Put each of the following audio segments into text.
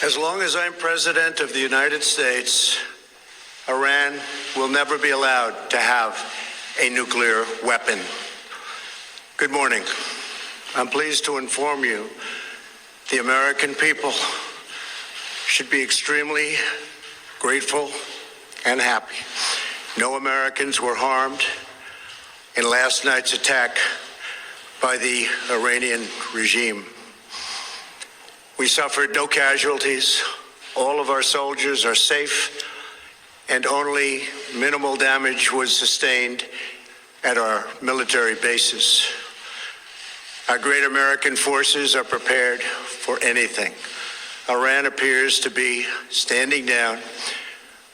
As long as I'm President of the United States, Iran will never be allowed to have a nuclear weapon. Good morning. I'm pleased to inform you the American people should be extremely grateful and happy. No Americans were harmed in last night's attack by the Iranian regime. We suffered no casualties. All of our soldiers are safe, and only minimal damage was sustained at our military bases. Our great American forces are prepared for anything. Iran appears to be standing down,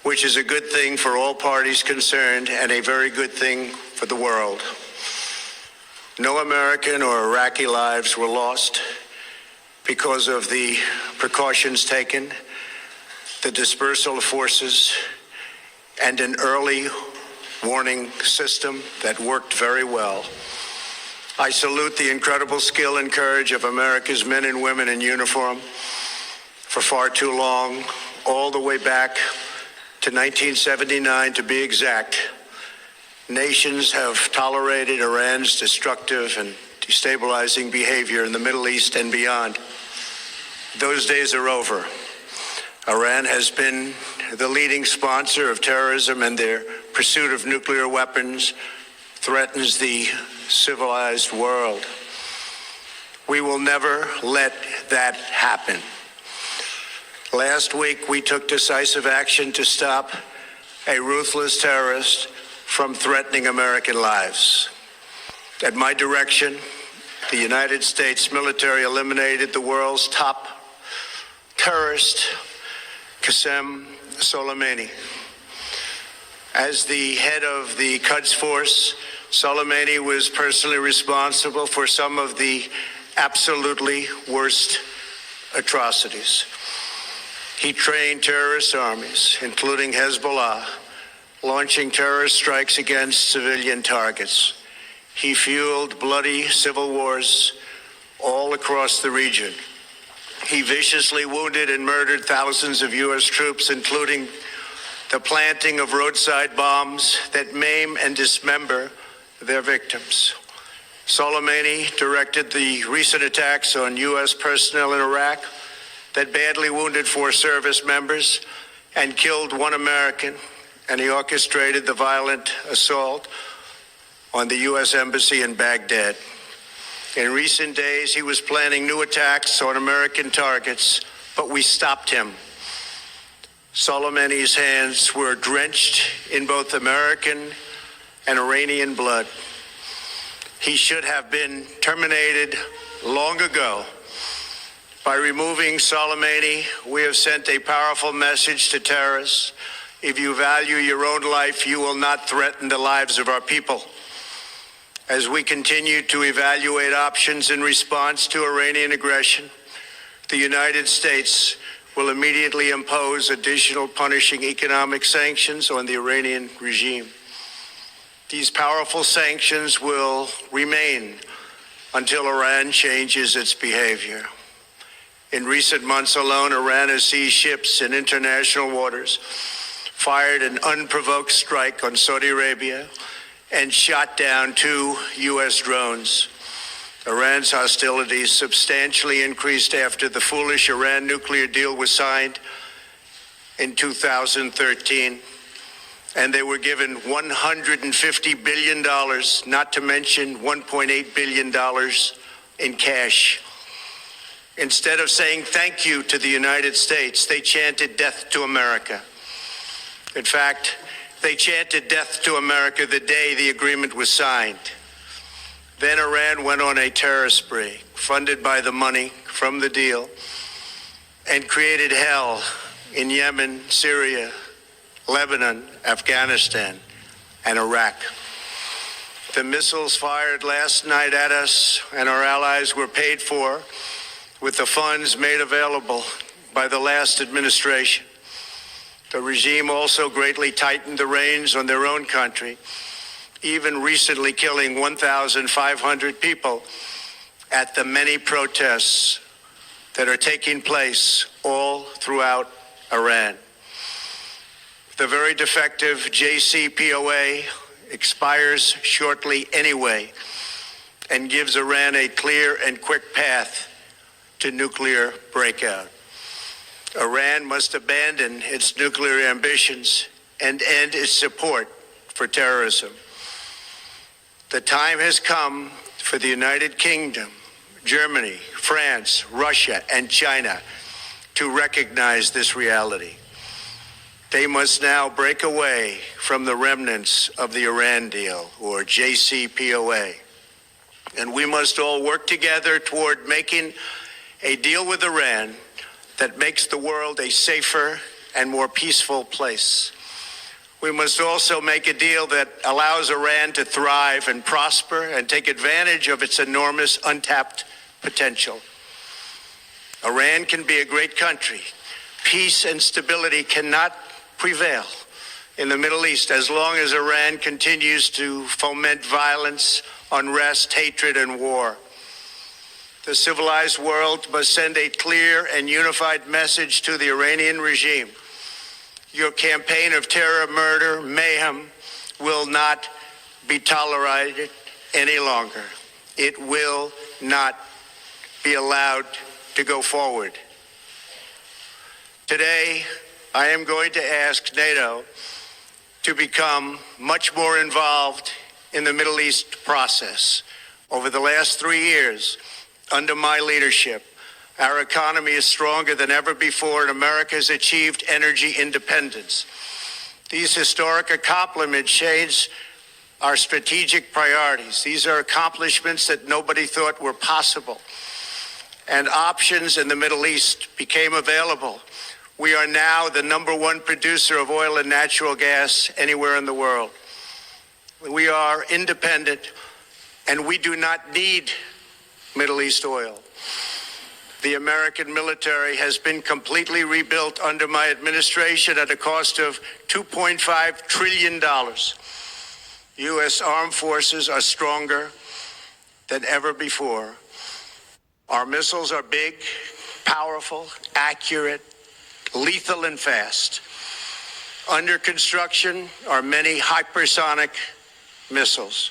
which is a good thing for all parties concerned and a very good thing for the world. No American or Iraqi lives were lost because of the precautions taken, the dispersal of forces, and an early warning system that worked very well. I salute the incredible skill and courage of America's men and women in uniform. For far too long, all the way back to 1979 to be exact, nations have tolerated Iran's destructive and destabilizing behavior in the Middle East and beyond. Those days are over. Iran has been the leading sponsor of terrorism, and their pursuit of nuclear weapons threatens the civilized world. We will never let that happen. Last week, we took decisive action to stop a ruthless terrorist from threatening American lives. At my direction, the United States military eliminated the world's top terrorist, Qasem Soleimani. As the head of the Quds Force, Soleimani was personally responsible for some of the absolutely worst atrocities. He trained terrorist armies, including Hezbollah, launching terrorist strikes against civilian targets. He fueled bloody civil wars all across the region. He viciously wounded and murdered thousands of U.S. troops, including the planting of roadside bombs that maim and dismember their victims. Soleimani directed the recent attacks on U.S. personnel in Iraq that badly wounded 4 service members and killed 1 American, and he orchestrated the violent assault on the U.S. Embassy in Baghdad. In recent days, he was planning new attacks on American targets, but we stopped him. Soleimani's hands were drenched in both American and Iranian blood. He should have been terminated long ago. By removing Soleimani, we have sent a powerful message to terrorists. If you value your own life, you will not threaten the lives of our people. As we continue to evaluate options in response to Iranian aggression, the United States will immediately impose additional punishing economic sanctions on the Iranian regime. These powerful sanctions will remain until Iran changes its behavior. In recent months alone, Iran has seized ships in international waters, fired an unprovoked strike on Saudi Arabia, and shot down 2 U.S. drones. Iran's hostilities substantially increased after the foolish Iran nuclear deal was signed in 2013, and they were given $150 billion, not to mention $1.8 billion in cash. Instead of saying thank you to the United States, they chanted death to America. In fact, they chanted death to America the day the agreement was signed. Then Iran went on a terror spree, funded by the money from the deal, and created hell in Yemen, Syria, Lebanon, Afghanistan, and Iraq. The missiles fired last night at us and our allies were paid for with the funds made available by the last administration. The regime also greatly tightened the reins on their own country, even recently killing 1,500 people at the many protests that are taking place all throughout Iran. The very defective JCPOA expires shortly anyway and gives Iran a clear and quick path to nuclear breakout. Iran must abandon its nuclear ambitions and end its support for terrorism. The time has come for the United Kingdom, Germany, France, Russia, and China to recognize this reality. They must now break away from the remnants of the Iran deal, or JCPOA. And we must all work together toward making a deal with Iran that makes the world a safer and more peaceful place. We must also make a deal that allows Iran to thrive and prosper and take advantage of its enormous untapped potential. Iran can be a great country. Peace and stability cannot prevail in the Middle East as long as Iran continues to foment violence, unrest, hatred, and war. The civilized world must send a clear and unified message to the Iranian regime. Your campaign of terror, murder, mayhem will not be tolerated any longer. It will not be allowed to go forward. Today, I am going to ask NATO to become much more involved in the Middle East process. Over the last 3 years, under my leadership, our economy is stronger than ever before, and America has achieved energy independence. These historic accomplishments change our strategic priorities. These are accomplishments that nobody thought were possible. And options in the Middle East became available. We are now the #1 producer of oil and natural gas anywhere in the world. We are independent, and we do not need Middle East oil. The American military has been completely rebuilt under my administration at a cost of $2.5 trillion. U.S. armed forces are stronger than ever before. Our missiles are big, powerful, accurate, lethal, and fast. Under construction are many hypersonic missiles.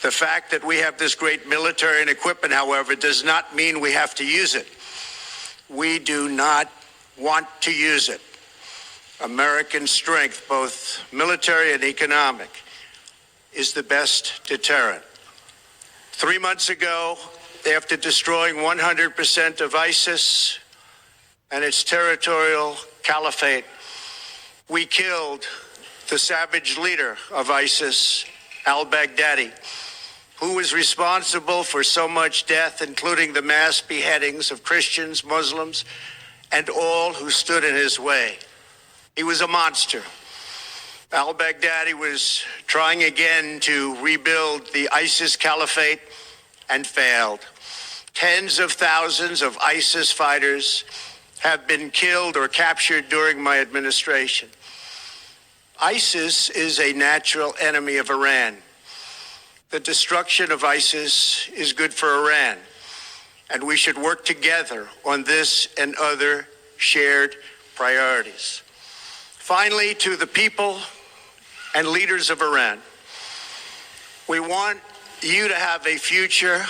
The fact that we have this great military and equipment, however, does not mean we have to use it. We do not want to use it. American strength, both military and economic, is the best deterrent. 3 months ago, after destroying 100% of ISIS and its territorial caliphate, we killed the savage leader of ISIS, al-Baghdadi, who was responsible for so much death, including the mass beheadings of Christians, Muslims, and all who stood in his way. He was a monster. Al-Baghdadi was trying again to rebuild the ISIS caliphate and failed. Tens of thousands of ISIS fighters have been killed or captured during my administration. ISIS is a natural enemy of Iran. The destruction of ISIS is good for Iran, and we should work together on this and other shared priorities. Finally, to the people and leaders of Iran, we want you to have a future,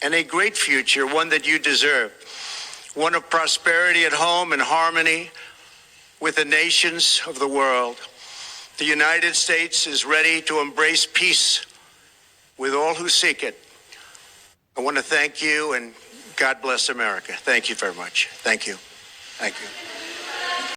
and a great future, one that you deserve, one of prosperity at home and harmony with the nations of the world. The United States is ready to embrace peace with all who seek it. I want to thank you, and God bless America. Thank you very much. Thank you. Thank you.